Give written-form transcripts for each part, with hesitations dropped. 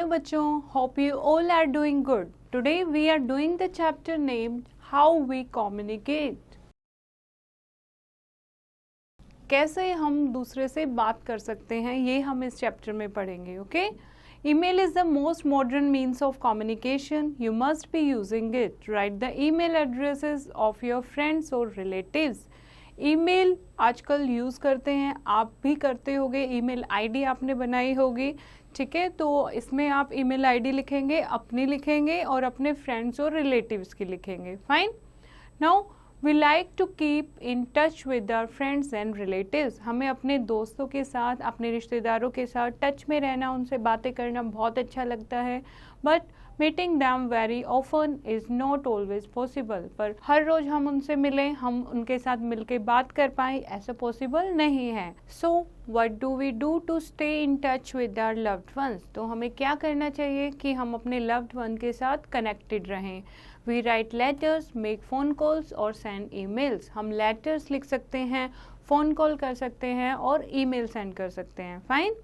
बच्चों, hope you all are doing good. Today we are doing the chapter named How we communicate. कैसे हम दूसरे से बात कर सकते हैं, ये हम इस चैप्टर में पढ़ेंगे. Okay, email is the most modern means of communication. You must be using it. Write the email addresses of your friends or relatives. Email आजकल यूज़ करते हैं, आप भी करते होगे, ईमेल आईडी आपने बनाई होगी. ठीक है, तो इसमें आप ईमेल आईडी लिखेंगे, अपनी लिखेंगे और अपने फ्रेंड्स और रिलेटिव्स की लिखेंगे. Fine. Now we like to keep in touch with our friends and relatives. हमें अपने दोस्तों के साथ, अपने रिश्तेदारों के साथ टच में रहना, उनसे बातें करना बहुत अच्छा लगता है. But meeting them very often is not always possible. पर हर रोज़ हम उनसे मिलें, हम उनके साथ मिलके बात कर पाएँ, ऐसा पॉसिबल नहीं है. So what do we do to stay in touch with our loved ones. तो हमें क्या करना चाहिए कि हम अपने लव्ड वन के साथ कनेक्टेड रहें. We write letters, make phone calls और सेंड ईमेल्स. हम लेटर्स लिख सकते हैं, फ़ोन कॉल कर सकते हैं और ईमेल सेंड कर सकते हैं. Fine.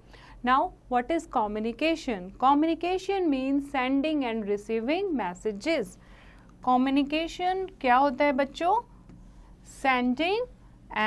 Now, what is communication? Communication means sending and receiving messages. Communication क्या होता है बच्चों? Sending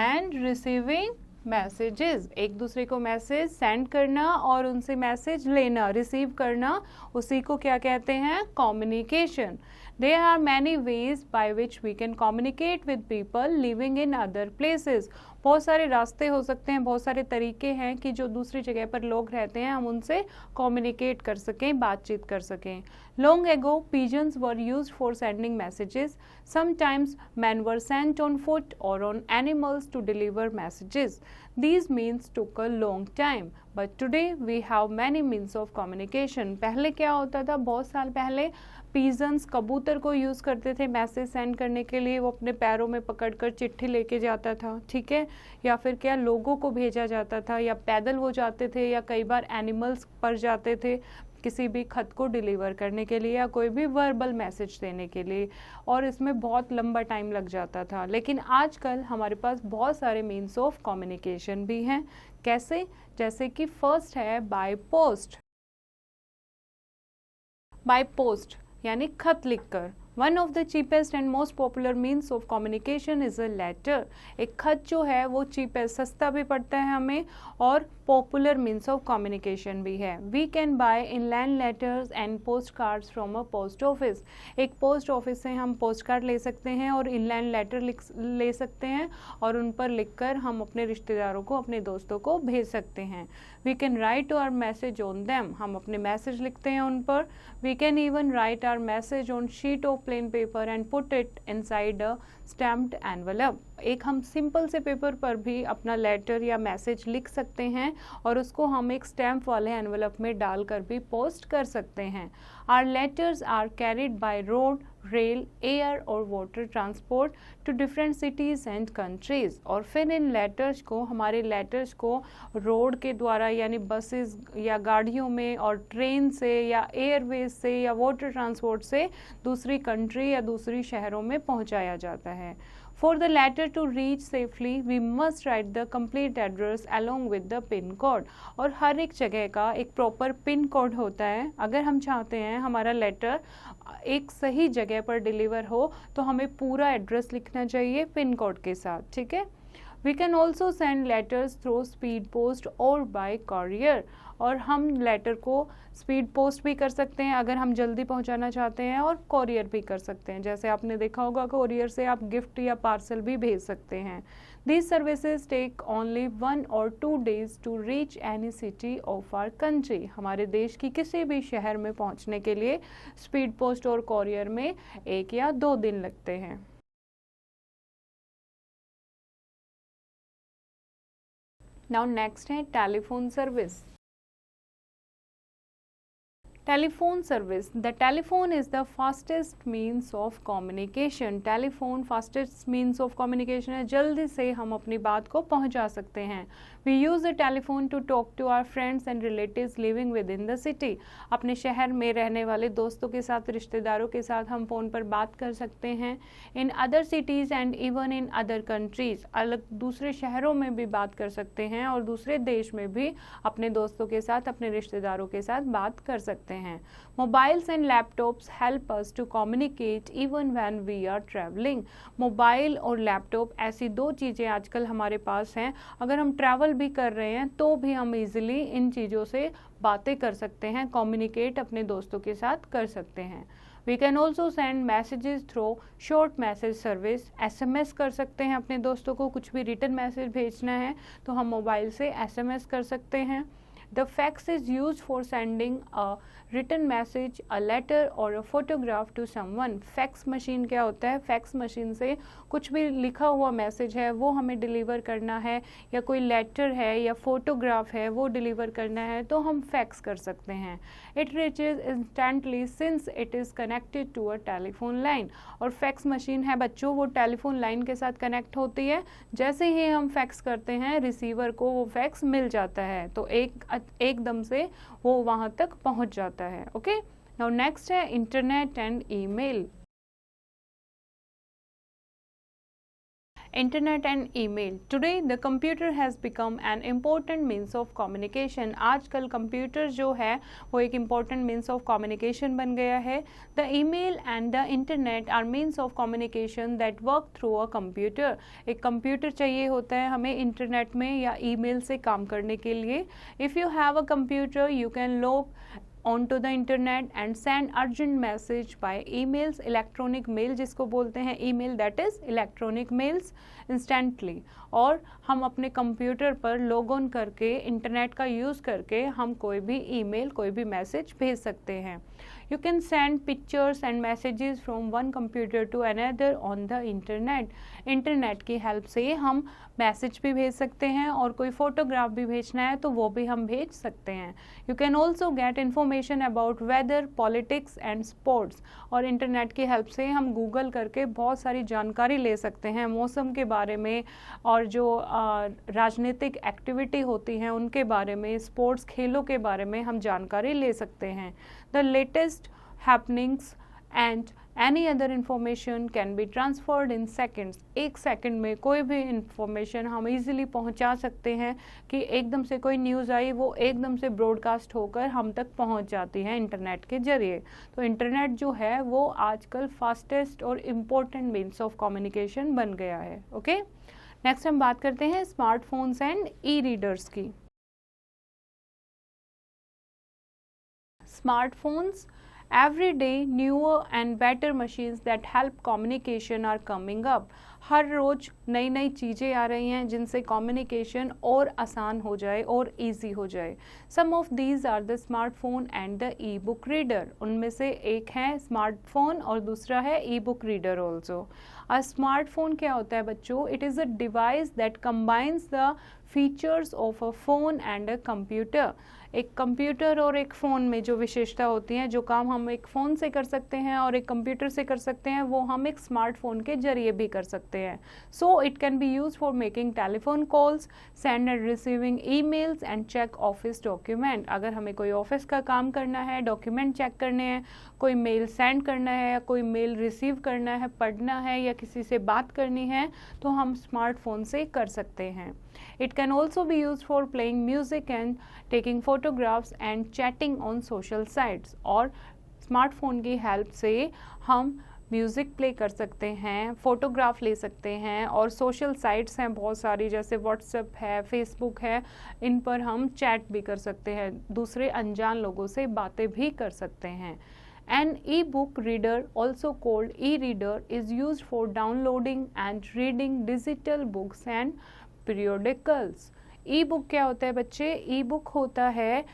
and receiving messages. एक दूसरे को मैसेज सेंड करना और उनसे मैसेज लेना, रिसीव करना, उसी को क्या कहते हैं? Communication. There are many ways by which we can communicate with people living in other places. बहुत सारे रास्ते हो सकते हैं, बहुत सारे तरीके हैं कि जो दूसरी जगह पर लोग रहते हैं हम उनसे कम्युनिकेट कर सकें, बातचीत कर सकें. Long ago, pigeons were used for sending messages. Sometimes men were sent on foot or on animals to deliver messages. These means took a long time. But today we have many means of communication. पहले क्या होता था, बहुत साल पहले pigeons कबूतर को use करते थे मैसेज सेंड करने के लिए. वो अपने पैरों में पकड़कर चिट्ठी लेके जाता था. ठीक है, या फिर क्या लोगों को भेजा जाता था, या पैदल वो जाते थे, या कई बार एनिमल्स पर जाते थे किसी भी खत को डिलीवर करने के लिए या कोई भी वर्बल मैसेज देने के लिए, और इसमें बहुत लंबा टाइम लग जाता था. लेकिन आजकल हमारे पास बहुत सारे मीन्स ऑफ कम्युनिकेशन भी हैं. कैसे? जैसे कि फर्स्ट है बाय पोस्ट. बाय पोस्ट यानी खत लिखकर. One of the cheapest and most popular means of communication is a letter. एक खत जो है वो चीपेस्ट, सस्ता भी पड़ता है हमें और पॉपुलर मीन्स ऑफ कम्युनिकेशन भी है. We can buy inland letters and post cards from a post office. एक पोस्ट ऑफिस से हम पोस्ट कार्ड ले सकते हैं और इनलैंड लेटर ले सकते हैं और उन पर लिखकर हम अपने रिश्तेदारों को, अपने दोस्तों को भेज सकते हैं. We can write our message on them. हम अपने मैसेज लिखते हैं उन पर. We can even write our message on sheet of plain paper and put it inside a stamped envelope. एक हम सिंपल से पेपर पर भी अपना लेटर या मैसेज लिख सकते हैं और उसको हम एक स्टैम्प वाले एनवलप में डालकर भी पोस्ट कर सकते हैं. Our letters are carried by road, rail, air और water transport to different cities and countries. और फिर इन लेटर्स को, हमारे लेटर्स को रोड के द्वारा यानी बसेस या गाड़ियों में, और ट्रेन से या एयरवेज से या वाटर ट्रांसपोर्ट से दूसरी कंट्री या दूसरी शहरों में पहुंचाया जाता है. For the letter to reach safely, we must write the complete address along with the pin code. और हर एक जगह का एक प्रॉपर पिन कोड होता है. अगर हम चाहते हैं हमारा लेटर एक सही जगह पर डिलीवर हो तो हमें पूरा एड्रेस लिखना चाहिए पिन कोड के साथ. ठीक है. We can also send letters through speed post or by courier. और हम लेटर को स्पीड पोस्ट भी कर सकते हैं अगर हम जल्दी पहुंचाना चाहते हैं, और कोरियर भी कर सकते हैं. जैसे आपने देखा होगा कोरियर से आप गिफ्ट या पार्सल भी भेज सकते हैं. These services take only 1 or 2 days to reach any city of our country. हमारे देश की किसी भी शहर में पहुंचने के लिए स्पीड पोस्ट और कोरियर में 1 या 2 दिन लगते हैं. Now next है telephone service. Telephone service. The telephone is the fastest means of communication. Telephone fastest means of communication है, जल्दी से हम अपनी बात को पहुंचा सकते हैं. We use the telephone to talk to our friends and relatives living within the city. अपने शहर में रहने वाले दोस्तों के साथ, रिश्तेदारों के साथ हम फ़ोन पर बात कर सकते हैं. In other cities and even in other countries. अलग दूसरे शहरों में भी बात कर सकते हैं और दूसरे देश में भी अपने दोस्तों के साथ, अपने रिश्तेदारों के साथ बात कर सकते हैं. हैं। Mobiles and laptops help us to communicate even when we are travelling. Mobile और लैपटॉप ऐसी दो चीज़ें आजकल हमारे पास हैं, अगर हम ट्रैवल भी कर रहे हैं तो भी हम इजीली इन चीज़ों से बातें कर सकते हैं, कम्युनिकेट अपने दोस्तों के साथ कर सकते हैं। We can also send messages through short message service. SMS कर सकते हैं अपने दोस्तों को, कुछ भी रिटर्न मैसेज भेजना है तो हम मोबाइल से SMS कर सकते हैं। The fax is used for sending a written message, a letter or a photograph to someone. Fax machine क्या होता है? फैक्स मशीन से कुछ भी लिखा हुआ मैसेज है वो हमें डिलीवर करना है, या कोई लेटर है या फोटोग्राफ है वो डिलीवर करना है तो हम फैक्स कर सकते हैं। It reaches instantly since it is connected to a telephone line. और फैक्स मशीन है बच्चों वो टेलीफोन लाइन के साथ कनेक्ट होती है, जैसे ही हम फैक्स करते हैं रिसीवर को वो फैक्स मिल जाता है, तो एकदम से वो वहाँ तक पहुँच जाता है। ओके, नाउ नेक्स्ट है internet and email. Internet and email. Today the computer has become an important means of communication. आजकल कंप्यूटर जो है वो एक इम्पोर्टेंट मीन्स ऑफ कम्युनिकेशन बन गया है। The email and the internet are means of communication that work through a computer. एक computer चाहिए होता है हमें इंटरनेट में या ईमेल से काम करने के लिए। If you have a computer you can log onto the internet and send urgent message by emails, electronic mail जिसको बोलते हैं email, that is electronic mails instantly। और हम अपने कंप्यूटर पर लॉग ऑन करके इंटरनेट का यूज़ करके हम कोई भी ईमेल कोई भी मैसेज भेज सकते हैं। You can send pictures and messages from one computer to another on the internet। Internet की हेल्प से हम मैसेज भी भेज सकते हैं और कोई फोटोग्राफ भी भेजना है तो वो भी हम भेज सकते हैं। You can also get information about whether, politics and sports. और इंटरनेट की हेल्प से हम गूगल करके बहुत सारी जानकारी ले सकते हैं मौसम के बारे में, और जो राजनीतिक एक्टिविटी होती हैं उनके बारे में, स्पोर्ट्स खेलों के बारे में हम जानकारी ले सकते हैं। The latest happenings and any other information can be transferred in seconds. एक सेकंड में कोई भी इंफॉर्मेशन हम इजीली पहुंचा सकते हैं कि एकदम से कोई न्यूज़ आई वो एकदम से ब्रॉडकास्ट होकर हम तक पहुंच जाती है इंटरनेट के जरिए। तो इंटरनेट जो है वो आजकल फास्टेस्ट और इम्पोर्टेंट मीन्स ऑफ कम्युनिकेशन बन गया है। ओके, नेक्स्ट हम बात करते हैं स्मार्टफोन्स एंड ई रीडर्स की। Smartphones, every day newer and better machines that help communication are coming up। हर रोज नई नई चीज़ें आ रही हैं जिनसे कम्युनिकेशन और आसान हो जाए और इजी हो जाए। Some of these are the smartphone and the e book reader. उनमें से एक है स्मार्टफोन और दूसरा है e book reader also. A smartphone क्या होता है बच्चों? It is a device that combines the features of a phone and a computer. एक कंप्यूटर और एक फ़ोन में जो विशेषता होती हैं, जो काम हम एक फ़ोन से कर सकते हैं और एक कंप्यूटर से कर सकते हैं, वो हम एक स्मार्टफोन के जरिए भी कर सकते हैं। So it can be use for making telephone calls, send and receiving emails and check office document. अगर हमें कोई ऑफिस का काम करना है, डॉक्यूमेंट चेक करने हैं, कोई मेल सेंड करना है या कोई मेल रिसीव करना है, पढ़ना है या किसी से बात करनी है, तो हम स्मार्टफोन से कर सकते हैं। It can also be used for playing music and taking photographs and chatting on social sites। और स्मार्टफोन की हेल्प से हम म्यूज़िक प्ले कर सकते हैं, फ़ोटोग्राफ ले सकते हैं, और सोशल साइट्स हैं बहुत सारी, जैसे व्हाट्सएप है, फेसबुक है, इन पर हम चैट भी कर सकते हैं, दूसरे अनजान लोगों से बातें भी कर सकते हैं। An e-book reader, also called e-reader, is used for downloading and reading digital books and periodicals। E book क्या होता है बच्चे? ई बुक होता है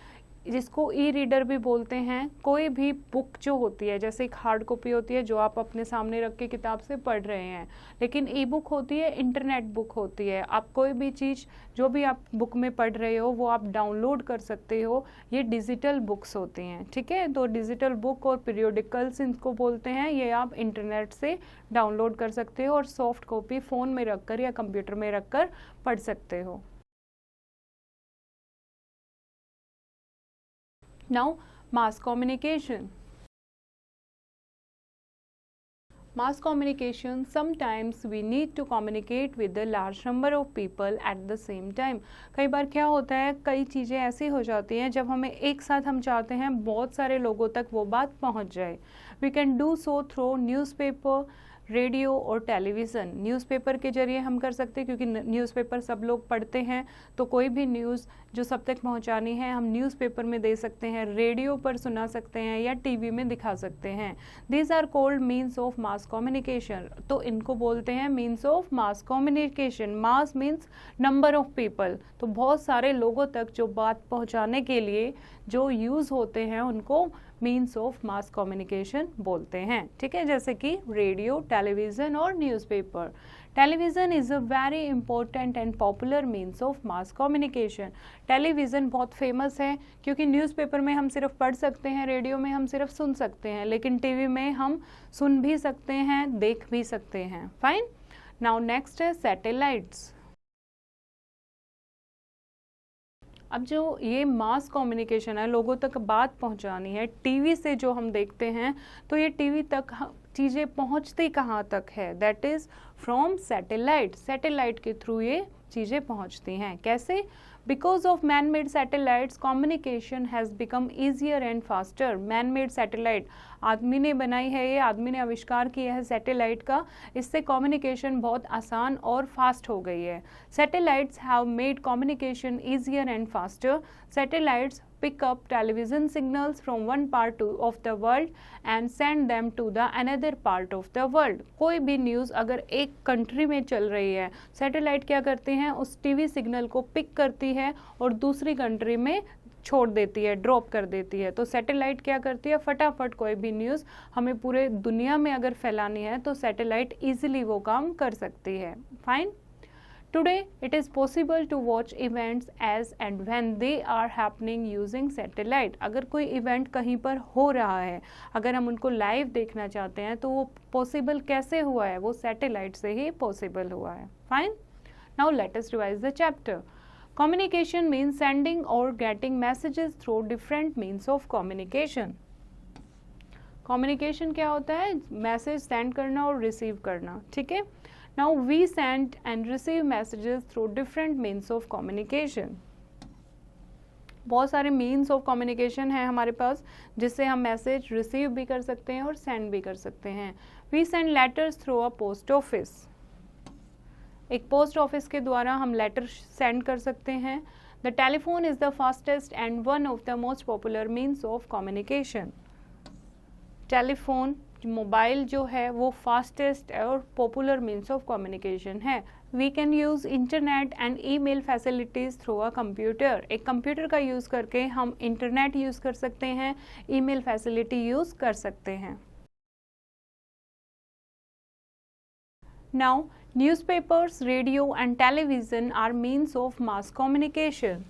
जिसको ई रीडर भी बोलते हैं, कोई भी बुक जो होती है, जैसे एक हार्ड कॉपी होती है जो आप अपने सामने रख के किताब से पढ़ रहे हैं, लेकिन ई बुक होती है इंटरनेट बुक होती है। आप कोई भी चीज़ जो भी आप बुक में पढ़ रहे हो वो आप डाउनलोड कर सकते हो, ये डिजिटल बुक्स होती हैं। ठीक है, तो डिजिटल बुक और पीरियोडिकल्स इनको बोलते हैं, ये आप इंटरनेट से डाउनलोड कर सकते हो और सॉफ्ट कॉपी फ़ोन में रखकर या कंप्यूटर में रखकर पढ़ सकते हो। Now, mass communication। Mass communication, sometimes we need to communicate with a large number of people at the same time. कई बार क्या होता है, कई चीज़ें ऐसी हो जाती हैं जब हमें एक साथ हम चाहते हैं बहुत सारे लोगों तक वो बात पहुंच जाए. We can do so through newspaper, radio और टेलीविज़न. न्यूज़पेपर के ज़रिए हम कर सकते हैं क्योंकि न्यूज़पेपर सब लोग पढ़ते हैं, तो कोई भी न्यूज़ जो सब तक पहुंचानी है हम न्यूज़पेपर में दे सकते हैं, रेडियो पर सुना सकते हैं या टीवी में दिखा सकते हैं. These are called means of mass communication. तो इनको बोलते हैं means of mass communication. Mass means number of people. तो बहुत सारे लोगों तक जो बात पहुंचाने के लिए जो यूज़ होते हैं उनको मीन्स ऑफ मास कम्युनिकेशन बोलते हैं. ठीक है, जैसे कि रेडियो, टेलीविज़न और newspaper. Television is a very important and popular means of mass communication. Television बहुत फेमस है क्योंकि न्यूज़पेपर में हम सिर्फ पढ़ सकते हैं, रेडियो में हम सिर्फ सुन सकते हैं, लेकिन टीवी में हम सुन भी सकते हैं, देख भी सकते हैं. फाइन. नाउ नेक्स्ट है सैटेलाइट्स. अब जो ये मास कम्युनिकेशन है, लोगों तक बात पहुंचानी है, टीवी से जो हम देखते हैं, तो ये टीवी तक चीज़ें पहुंचती कहाँ तक है? That is from satellite. Satellite के थ्रू ये चीज़ें पहुंचती हैं. कैसे? Because of man made satellites communication has become easier and faster. Man made satellite आदमी ने बनाई है, ये आदमी ने आविष्कार किया है सैटेलाइट का. इससे कम्युनिकेशन बहुत आसान और फास्ट हो गई है. Satellites have made communication easier and faster. Satellites pick up television signals from one part of the world and send them to the another part of the world. कोई भी न्यूज़ अगर एक कंट्री में चल रही है, सैटेलाइट क्या करते हैं, उस टीवी सिग्नल को पिक करती है और दूसरी कंट्री में छोड़ देती है, ड्रॉप कर देती है. तो सैटेलाइट क्या करती है, फटाफट कोई भी न्यूज़ हमें पूरे दुनिया में अगर फैलानी है तो सैटेलाइट ईजिली वो काम कर सकती है. Fine. Today, it is possible to watch events as and when they are happening using satellite. अगर कोई इवेंट कहीं पर हो रहा है, अगर हम उनको लाइव देखना चाहते हैं तो वो पॉसिबल कैसे हुआ है? वो सैटेलाइट से ही पॉसिबल हुआ है. Fine. Now let us revise the chapter. Communication means sending or getting messages through different means of communication. Communication क्या होता है? मैसेज सेंड करना और रिसीव करना. ठीक है. Now we send and receive messages through different means of communication. बहुत सारे means of communication हैं हमारे पास जिससे हम मैसेज रिसीव भी कर सकते हैं और सेंड भी कर सकते हैं. We send letters through a post office. एक पोस्ट ऑफिस के द्वारा हम लेटर सेंड कर सकते हैं. The telephone is the fastest and one of the most popular means of communication. Telephone, mobile जो है वो फास्टेस्ट और पॉपुलर मीन्स ऑफ कम्युनिकेशन है. We can use internet and email facilities through a computer. एक computer का use करके हम internet use कर सकते हैं, ईमेल फैसिलिटी यूज़ कर सकते हैं. Now newspapers, radio and television are means of mass communication.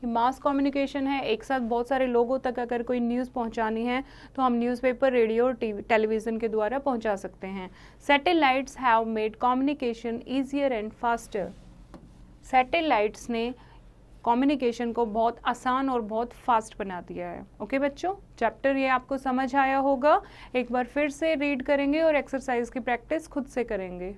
Mass communication है, एक साथ बहुत सारे लोगों तक अगर कोई न्यूज़ पहुंचानी है तो हम न्यूज़पेपर, रेडियो और टेलीविज़न के द्वारा पहुंचा सकते हैं. Satellites have made communication easier and faster. Satellites ने कम्युनिकेशन को बहुत आसान और बहुत फास्ट बना दिया है. ओके बच्चों, चैप्टर ये आपको समझ आया होगा. एक बार फिर से रीड करेंगे और एक्सरसाइज की प्रैक्टिस खुद से करेंगे.